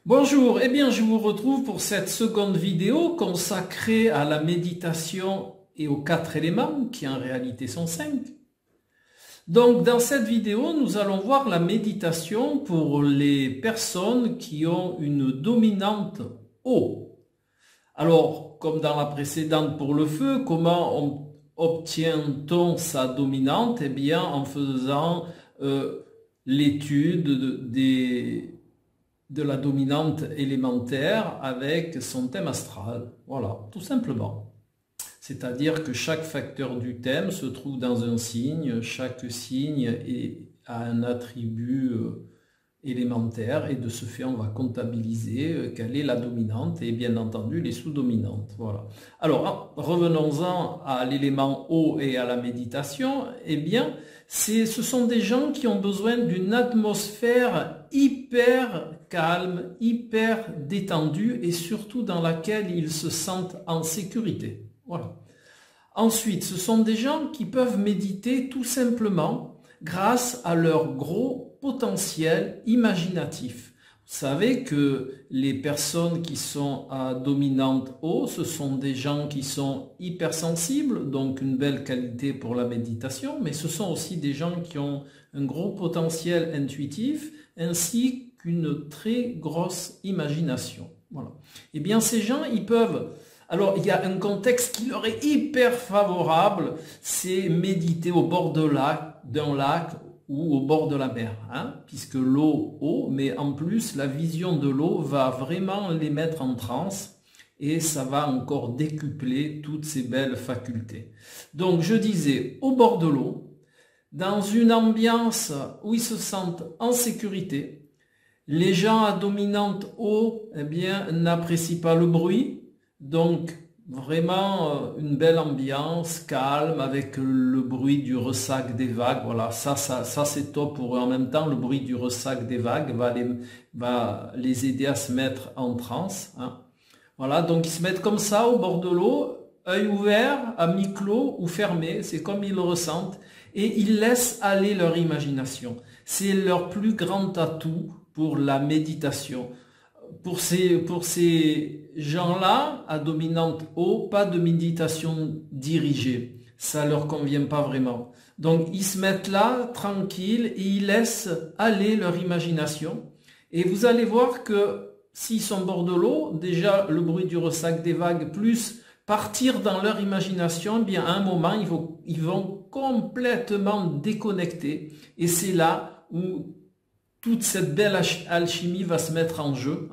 Bonjour, eh bien je vous retrouve pour cette seconde vidéo consacrée à la méditation et aux 4 éléments, qui en réalité sont 5. Donc dans cette vidéo, nous allons voir la méditation pour les personnes qui ont une dominante eau. Alors, comme dans la précédente pour le feu, comment obtient-on sa dominante? Eh bien en faisant l'étude de la dominante élémentaire avec son thème astral. Voilà, tout simplement. C'est-à-dire que chaque facteur du thème se trouve dans un signe, chaque signe a un attribut élémentaire et de ce fait on va comptabiliser quelle est la dominante et bien entendu les sous-dominantes. Voilà. Alors revenons-en à l'élément eau et à la méditation. Eh bien ce sont des gens qui ont besoin d'une atmosphère hyper calme, hyper détendue et surtout dans laquelle ils se sentent en sécurité. Voilà. Ensuite, ce sont des gens qui peuvent méditer tout simplement grâce à leur gros potentiel imaginatif. Vous savez que les personnes qui sont à dominante eau, ce sont des gens qui sont hypersensibles, donc une belle qualité pour la méditation, mais ce sont aussi des gens qui ont un gros potentiel intuitif, ainsi qu'une très grosse imagination. Voilà. Eh bien, ces gens, ils peuvent... Alors, il y a un contexte qui leur est hyper favorable, c'est méditer au bord d'un lac ou au bord de la mer, hein, puisque l'eau, mais en plus, la vision de l'eau va vraiment les mettre en transe et ça va encore décupler toutes ces belles facultés. Donc, je disais, au bord de l'eau, dans une ambiance où ils se sentent en sécurité, les gens à dominante eau, eh bien, n'apprécient pas le bruit. Donc, vraiment une belle ambiance, calme, avec le bruit du ressac des vagues. Voilà, ça c'est top pour eux. En même temps, le bruit du ressac des vagues va les aider à se mettre en transe. Hein. Voilà, donc ils se mettent comme ça au bord de l'eau, œil ouvert, à mi-clos ou fermé, c'est comme ils le ressentent. Et ils laissent aller leur imagination. C'est leur plus grand atout pour la méditation. Pour ces gens-là, à dominante eau, pas de méditation dirigée. Ça leur convient pas vraiment. Donc, ils se mettent là, tranquilles, et ils laissent aller leur imagination. Et vous allez voir que s'ils sont au bord de l'eau, déjà, le bruit du ressac des vagues, plus partir dans leur imagination, eh bien, à un moment, ils vont complètement déconnecter. Et c'est là où toute cette belle alchimie va se mettre en jeu.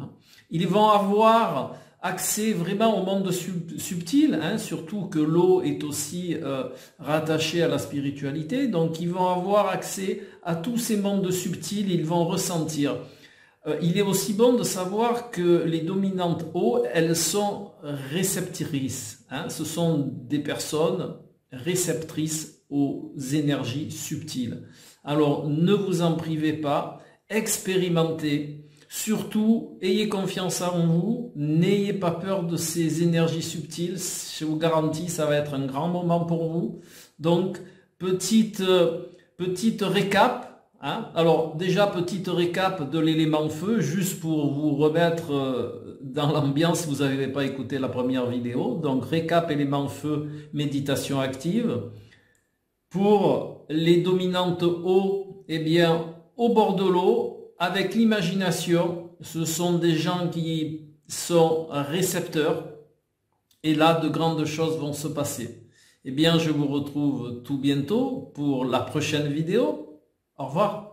Ils vont avoir accès vraiment au monde subtil, hein, surtout que l'eau est aussi rattachée à la spiritualité. Donc ils vont avoir accès à tous ces mondes subtils, ils vont ressentir. Il est aussi bon de savoir que les dominantes eau, elles sont réceptrices. Hein, ce sont des personnes réceptrices aux énergies subtiles. Alors ne vous en privez pas. Expérimentez, surtout ayez confiance en vous, n'ayez pas peur de ces énergies subtiles, je vous garantis ça va être un grand moment pour vous. Donc petite récap, hein. Alors déjà petite récap de l'élément feu, juste pour vous remettre dans l'ambiance si vous n'avez pas écouté la première vidéo. Donc récap élément feu, méditation active. Pour les dominantes eau, eh bien au bord de l'eau, avec l'imagination, ce sont des gens qui sont récepteurs et là, de grandes choses vont se passer. Eh bien, je vous retrouve tout bientôt pour la prochaine vidéo. Au revoir.